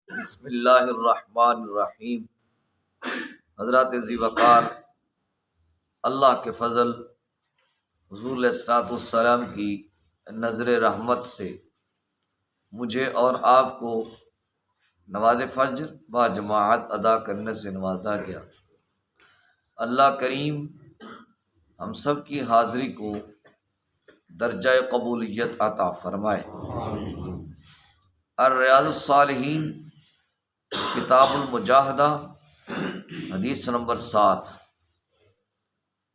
بسم اللہ الرحمن الرحیم۔ حضرات ذی وقار، اللہ کے فضل، حضور علیہ الصلوۃ والسلام کی نظر رحمت سے مجھے اور آپ کو نماز فجر با جماعت ادا کرنے سے نوازا گیا۔ اللہ کریم ہم سب کی حاضری کو درجہ قبولیت عطا فرمائے۔ الریاض الصالحین کتاب المجاہدہ حدیث نمبر 7۔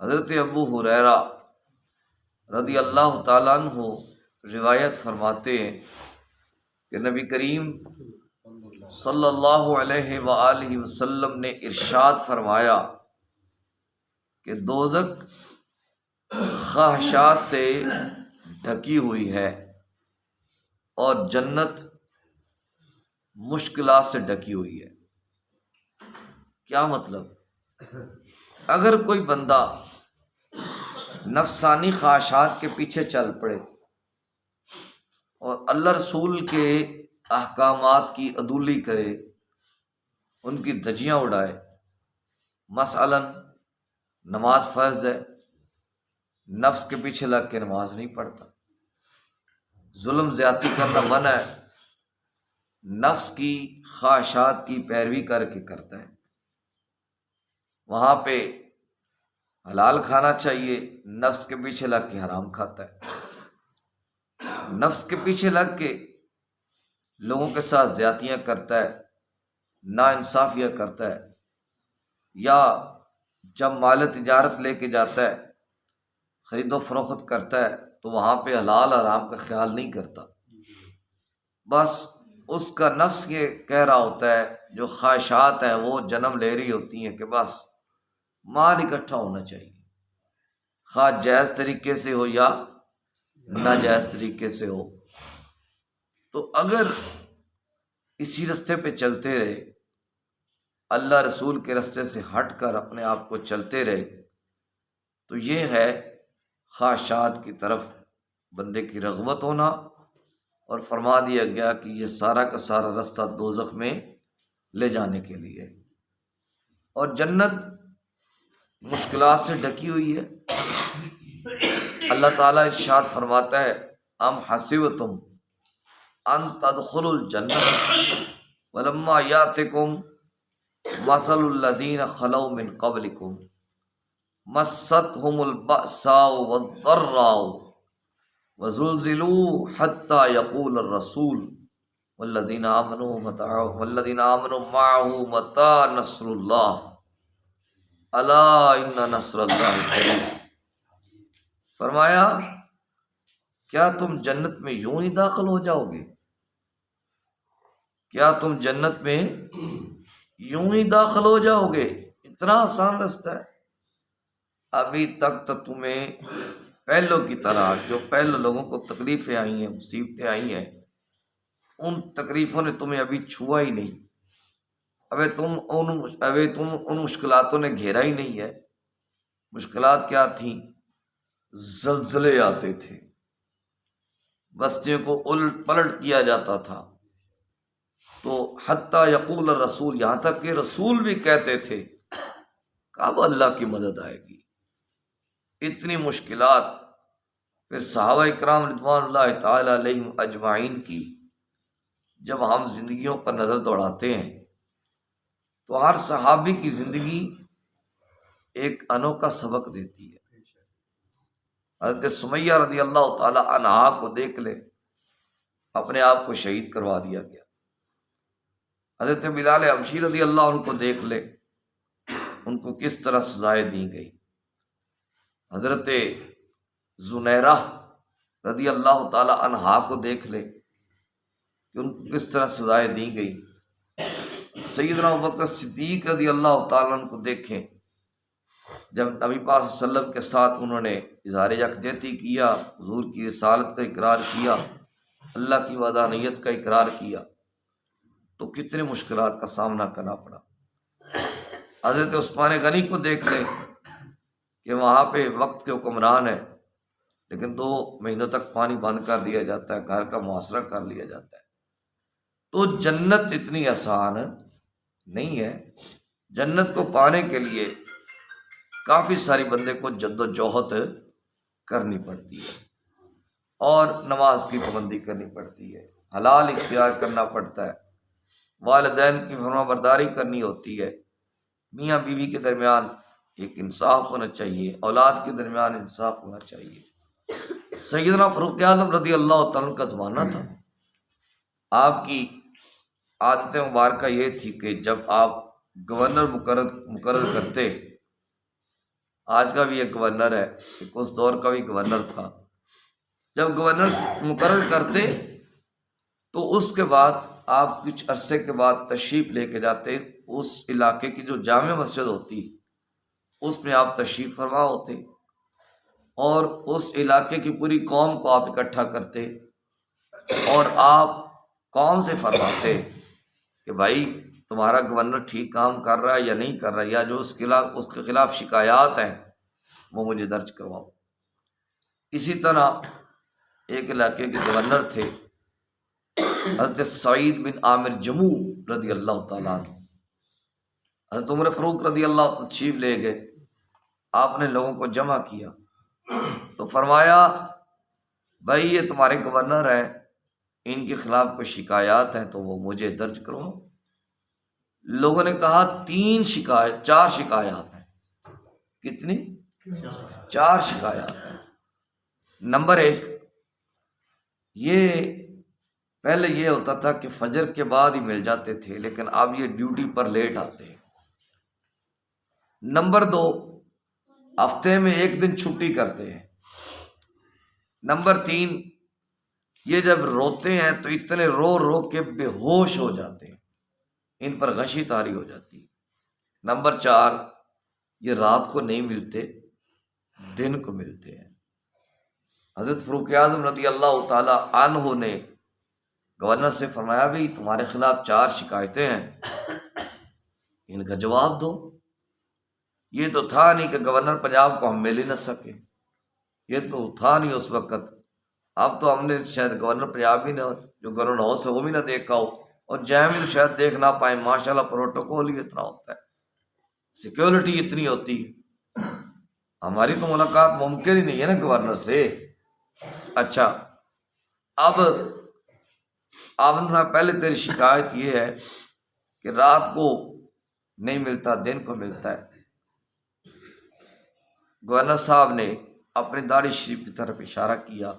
حضرت ابو ہریرہ رضی اللہ تعالیٰ عنہ روایت فرماتے ہیں کہ نبی کریم صلی اللہ علیہ وآلہ وسلم نے ارشاد فرمایا کہ دوزخ خواہشات سے ڈھکی ہوئی ہے اور جنت مشکلات سے ڈھکی ہوئی ہے۔ کیا مطلب؟ اگر کوئی بندہ نفسانی خواہشات کے پیچھے چل پڑے اور اللہ رسول کے احکامات کی عدولی کرے، ان کی دھجیاں اڑائے، مثلاً نماز فرض ہے، نفس کے پیچھے لگ کے نماز نہیں پڑھتا، ظلم زیادتی کرنا منع ہے، نفس کی خواہشات کی پیروی کر کے کرتا ہے، وہاں پہ حلال کھانا چاہیے، نفس کے پیچھے لگ کے حرام کھاتا ہے، نفس کے پیچھے لگ کے لوگوں کے ساتھ زیادتیاں کرتا ہے، ناانصافیاں کرتا ہے، یا جب مال تجارت لے کے جاتا ہے، خرید و فروخت کرتا ہے تو وہاں پہ حلال حرام کا خیال نہیں کرتا، بس اس کا نفس یہ کہہ رہا ہوتا ہے، جو خواہشات ہیں وہ جنم لے رہی ہوتی ہیں کہ بس مال اکٹھا ہونا چاہیے، خواہ جائز طریقے سے ہو یا ناجائز طریقے سے ہو۔ تو اگر اسی رستے پہ چلتے رہے، اللہ رسول کے رستے سے ہٹ کر اپنے آپ کو چلتے رہے، تو یہ ہے خواہشات کی طرف بندے کی رغبت ہونا، اور فرما دیا گیا کہ یہ سارا کا سارا رستہ دوزخ میں لے جانے کے لیے۔ اور جنت مشکلات سے ڈھکی ہوئی ہے۔ اللہ تعالیٰ ارشاد فرماتا ہے، ام حسبتم ان تدخلوا الجنۃ ولما یاتکم مثل الذین خلوا من قبلکم مستهم البأساء والضراء وزلزلوا حتى يقول الرسول والذین آمنوا معه متى نصر اللہ الا ان نصر اللہ قریب۔ فرمایا، کیا تم جنت میں یوں ہی داخل ہو جاؤ گے؟ کیا تم جنت میں یوں ہی داخل ہو جاؤ گے؟ اتنا آسان رستہ ہے؟ ابھی تک تو تمہیں پہلوں کی طرح، جو پہلے لوگوں کو تکلیفیں آئی ہیں، مصیبتیں آئی ہیں، ان تکلیفوں نے تمہیں ابھی چھوا ہی نہیں، ابھی تم ان مشکلاتوں نے گھیرا ہی نہیں ہے۔ مشکلات کیا تھیں؟ زلزلے آتے تھے، بستیوں کو الٹ پلٹ کیا جاتا تھا، تو حتیٰ یقول الرسول، یہاں تک کہ رسول بھی کہتے تھے کب اللہ کی مدد آئے گی؟ اتنی مشکلات۔ پھر صحابہ اکرام رضوان اللہ تعالی علیہم اجمعین کی جب ہم زندگیوں پر نظر دوڑاتے ہیں تو ہر صحابی کی زندگی ایک انوکھا سبق دیتی ہے۔ حضرت سمیہ رضی اللہ تعالی عنہا کو دیکھ لے، اپنے آپ کو شہید کروا دیا گیا۔ حضرت بلال حبشی رضی اللہ عنہ کو دیکھ لے، ان کو کس طرح سزائیں دی گئی۔ حضرت زنیرہ رضی اللہ تعالی عنہا کو دیکھ لے کہ ان کو کس طرح سزائیں دی گئی۔ سیدنا ابوبکر صدیق رضی اللہ تعالیٰ عنہ کو دیکھیں، جب نبی پاک صلی اللہ علیہ وسلم کے ساتھ انہوں نے اظہار یکجہتی کیا، حضور کی رسالت کا اقرار کیا، اللہ کی وحدانیت کا اقرار کیا، تو کتنے مشکلات کا سامنا کرنا پڑا۔ حضرت عثمان غنی کو دیکھ لیں کہ وہاں پہ وقت کے حکمران ہیں، لیکن 2 مہینوں تک پانی بند کر دیا جاتا ہے، گھر کا محاصرہ کر لیا جاتا ہے۔ تو جنت اتنی آسان نہیں ہے. جنت کو پانے کے لیے کافی ساری بندے کو جد و جہد کرنی پڑتی ہے، اور نماز کی پابندی کرنی پڑتی ہے، حلال اختیار کرنا پڑتا ہے، والدین کی فرما برداری کرنی ہوتی ہے، میاں بیوی کے درمیان ایک انصاف ہونا چاہیے، اولاد کے درمیان انصاف ہونا چاہیے. سیدنا فاروق اعظم رضی اللہ تعالیٰ عنہ کا زمانہ تھا. آپ کی عادت مبارکہ یہ تھی کہ جب آپ گورنر مقرر کرتے، آج کا بھی ایک گورنر ہے، ایک اس دور کا بھی گورنر تھا، جب گورنر مقرر کرتے تو اس کے بعد آپ کچھ عرصے کے بعد تشریف لے کے جاتے اس علاقے کی جو جامع مسجد ہوتی اس میں آپ تشریف فرما ہوتے، اور اس علاقے کی پوری قوم کو آپ اکٹھا کرتے، اور آپ قوم سے فرماتے کہ بھائی تمہارا گورنر ٹھیک کام کر رہا ہے یا نہیں کر رہا ہے، یا جو اس کے خلاف شکایات ہیں وہ مجھے درج کرواؤ. اسی طرح ایک علاقے کے گورنر تھے حضرت سعید بن عامر جموع رضی اللہ تعالیٰ عنہ. حضرت عمر فاروق رضی اللہ عنہ تشریف لے گئے، آپ نے لوگوں کو جمع کیا تو فرمایا بھائی یہ تمہارے گورنر ہیں، ان کے خلاف کوئی شکایات ہیں تو وہ مجھے درج کرو. لوگوں نے کہا 4 شکایات ہیں. کتنی؟ 4 شکایات ہیں. نمبر 1، یہ پہلے یہ ہوتا تھا کہ فجر کے بعد ہی مل جاتے تھے، لیکن اب یہ ڈیوٹی پر لیٹ آتے ہیں. نمبر 2، ہفتے میں 1 دن چھٹی کرتے ہیں. نمبر 3، یہ جب روتے ہیں تو اتنے رو رو کے بے ہوش ہو جاتے ہیں، ان پر غشی طاری ہو جاتی ہے. نمبر 4، یہ رات کو نہیں ملتے، دن کو ملتے ہیں. حضرت فاروق اعظم رضی اللہ تعالی عنہ نے گورنر سے فرمایا بھائی تمہارے خلاف 4 شکایتیں ہیں، ان کا جواب دو. یہ تو تھا نہیں کہ گورنر پنجاب کو ہم مل ہی نہ سکے، یہ تو تھا نہیں اس وقت. اب تو ہم نے شاید گورنر پنجاب بھی نہ، جو گورنر ہاؤس ہے وہ بھی نہ دیکھا ہو، اور جہاں بھی شاید دیکھ نہ پائے. ماشاءاللہ پروٹوکول ہی اتنا ہوتا ہے، سیکیورٹی اتنی ہوتی ہے. ہماری تو ملاقات ممکن ہی نہیں ہے نا گورنر سے. اچھا، اب آپ نے پہلے تیری شکایت یہ ہے کہ رات کو نہیں ملتا، دن کو ملتا ہے. گورنر صاحب نے اپنی داڑھی شریف کی طرف اشارہ کیا،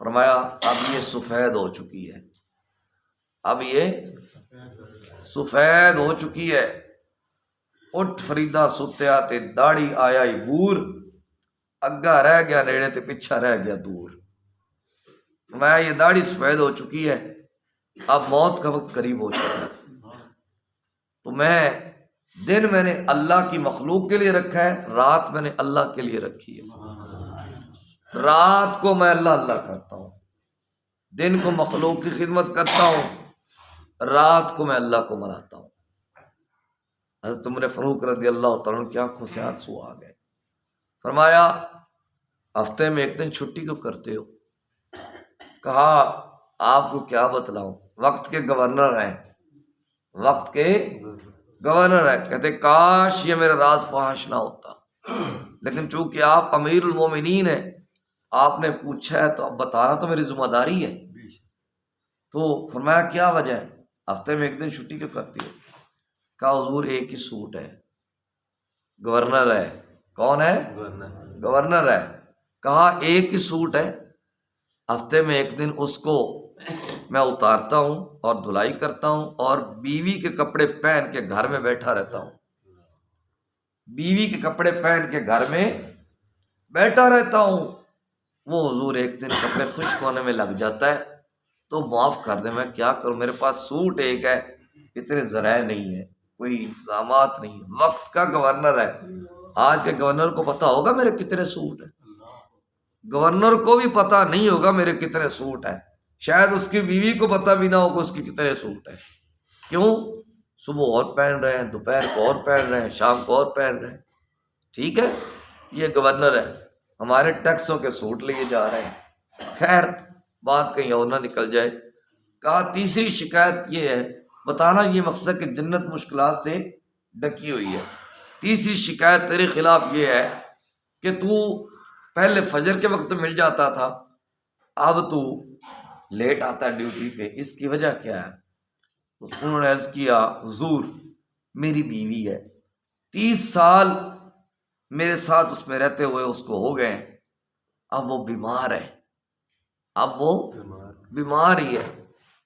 فرمایا اب یہ سفید ہو چکی ہے، اب یہ سفید ہو چکی ہے. اٹھ فریدا ستیا تے داڑھی آیا ہی بور، اگا رہ گیا نیڑے تے پیچھا رہ گیا دور. فرمایا یہ داڑھی سفید ہو چکی ہے، اب موت کا وقت قریب ہو چکا ہے. تو دن میں نے اللہ کی مخلوق کے لیے رکھا ہے، رات میں نے اللہ کے لیے رکھی ہے. رات کو میں اللہ اللہ کرتا ہوں، دن کو مخلوق کی خدمت کرتا ہوں، رات کو میں اللہ کو مناتا ہوں. حضرت عمر فاروق رضی اللہ تعالیٰ عنہ کی آنکھوں سے آنسو آ گئے. فرمایا ہفتے میں 1 دن چھٹی کیوں کرتے ہو؟ کہا آپ کو کیا بتلاؤں، وقت کے گورنر ہیں، وقت کے گورنر ہیں. کہتے کاش یہ میرا راز فحش نہ ہوتا، لیکن چونکہ آپ امیر المومنین ہیں، آپ نے پوچھا ہے تو اب بتانا تو میری ذمہ داری ہے. تو فرمایا کیا وجہ ہے، ہفتے میں 1 دن چھٹی کیوں کرتی ہے؟ کہا حضور ایک ہی سوٹ ہے، گورنر ہے. کون ہے؟ گورنر ہے. کہا ایک ہی سوٹ ہے، ہفتے میں 1 دن اس کو میں اتارتا ہوں اور دھلائی کرتا ہوں، اور بیوی کے کپڑے پہن کے گھر میں بیٹھا رہتا ہوں، بیوی کے کپڑے پہن کے گھر میں بیٹھا رہتا ہوں. وہ حضور 1 دن کپڑے خشک ہونے میں لگ جاتا ہے تو معاف کر دیں، میں کیا کروں، میرے پاس سوٹ ایک ہے، اتنے ذرائع نہیں ہے، کوئی انتظامات نہیں. وقت کا گورنر ہے. آج کے گورنر کو پتا ہوگا میرے کتنے سوٹ ہیں، گورنر کو بھی پتا نہیں ہوگا میرے کتنے سوٹ ہیں. شاید اس کی بیوی کو پتا بھی نہ ہوگا اس کی کتنے سوٹ ہیں. کیوں؟ صبح اور پہن رہے ہیں، دوپہر کو اور پہن رہے ہیں، شام کو اور پہن رہے ہیں. ٹھیک ہے، یہ گورنر ہے، ہمارے ٹیکسوں کے سوٹ لیے جا رہے ہیں. خیر بات کہیں اور نہ نکل جائے. کہا تیسری شکایت یہ ہے، بتانا یہ مقصد کہ جنت مشکلات سے ڈکی ہوئی ہے، تیسری شکایت تیرے خلاف یہ ہے کہ تو پہلے فجر کے وقت مل جاتا تھا، اب تو لیٹ آتا ہے ڈیوٹی پہ، اس کی وجہ کیا ہے؟ تو انہوں نے عرض کیا حضور میری بیوی ہے، 30 سال میرے ساتھ اس میں رہتے ہوئے اس کو ہو گئے، اب وہ بیمار ہے، اب وہ بیمار ہی ہے،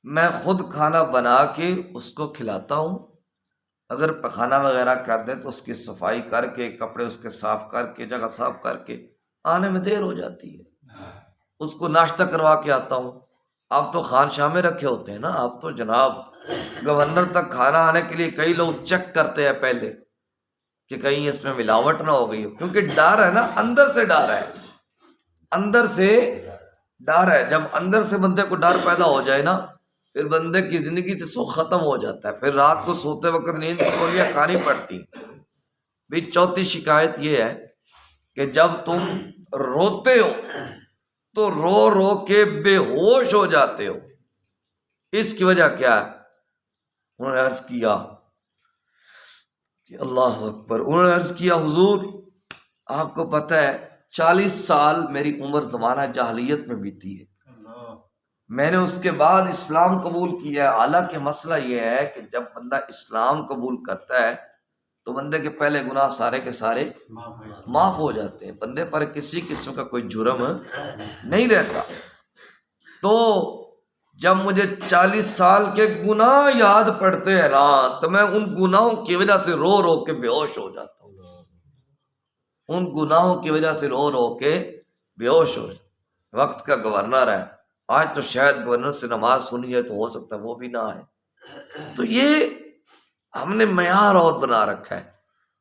میں خود کھانا بنا کے اس کو کھلاتا ہوں، اگر پخانہ وغیرہ کر دے تو اس کی صفائی کر کے کپڑے اس کے صاف کر کے جگہ صاف کر کے آنے میں دیر ہو جاتی ہے، اس کو ناشتہ کروا کے آتا ہوں۔ آپ تو خان شاہ میں رکھے ہوتے ہیں نا، آپ تو جناب گورنر تک کھانا آنے کے لیے کئی لوگ چیک کرتے ہیں پہلے کہ کہیں اس میں ملاوٹ نہ ہو گئی ہو، کیونکہ ڈر ہے نا، اندر سے ڈر ہے، اندر سے ڈر ہے۔ جب اندر سے بندے کو ڈر پیدا ہو جائے نا، پھر بندے کی زندگی سے سو ختم ہو جاتا ہے، پھر رات کو سوتے وقت نیند کی گولیاں کھانی پڑتی۔ بھی چوتھی شکایت یہ ہے کہ جب تم روتے ہو تو رو رو کے بے ہوش ہو جاتے ہو، اس کی وجہ کیا ہے؟ انہوں نے عرض کیا کہ اللہ اکبر، انہوں نے عرض کیا حضور آپ کو پتہ ہے 40 سال میری عمر زمانہ جاہلیت میں بیتی ہے، میں نے اس کے بعد اسلام قبول کیا ہے۔ حالانکہ مسئلہ یہ ہے کہ جب بندہ اسلام قبول کرتا ہے تو بندے کے پہلے گناہ سارے کے سارے معاف ہو جاتے ہیں، بندے پر کسی قسم کا کوئی جرم نہیں رہتا۔ تو جب مجھے 40 سال کے گناہ یاد پڑتے ہیں نا، تو میں ان گناہوں کی وجہ سے رو رو کے بے ہوش ہو جاتا ہوں، ان گناہوں کی وجہ سے رو رو کے بے ہوش ہو جاتا۔ وقت کا گورنر ہے، آج تو شاید گورنر سے نماز سنی جائے تو ہو سکتا ہے وہ بھی نہ آئے۔ تو یہ ہم نے معیار اور بنا رکھا ہے۔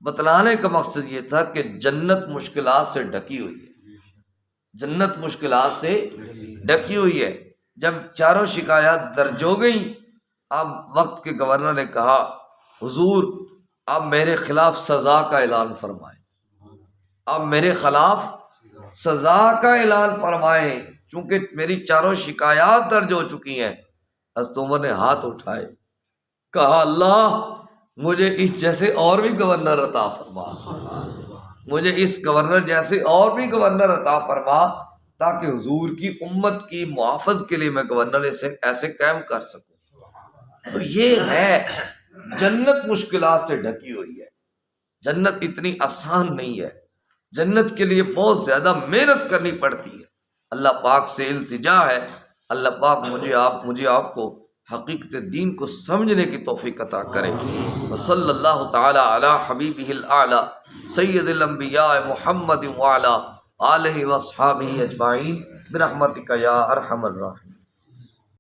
بتلانے کا مقصد یہ تھا کہ جنت مشکلات سے ڈکی ہوئی ہے، جنت مشکلات سے ڈکی ہوئی ہے۔ جب چاروں شکایات درج ہو گئیں، اب وقت کے گورنر نے کہا حضور اب میرے خلاف سزا کا اعلان فرمائیں، اب میرے خلاف سزا کا اعلان فرمائیں، چونکہ میری چاروں شکایات درج ہو چکی ہیں۔ حضرت عمر نے ہاتھ اٹھائے، کہا اللہ مجھے اس جیسے اور بھی گورنر عطا فرما، مجھے اس گورنر جیسے اور بھی گورنر عطا فرما، تاکہ حضور کی امت کی محافظ کے لیے میں گورنر ایسے قائم کر سکوں۔ تو یہ ہے جنت مشکلات سے ڈکی ہوئی ہے، جنت اتنی آسان نہیں ہے، جنت کے لیے بہت زیادہ محنت کرنی پڑتی ہے۔ اللہ پاک سے التجا ہے، اللہ پاک مجھے آپ کو حقیقت دین کو سمجھنے کی توفیق عطا کرے۔ وصلی اللہ تعالی علی حبیبہ الاعلی سید الانبیاء محمد وعلی آلہ واصحابہ اجمعین برحمتک یا ارحم الراحمین۔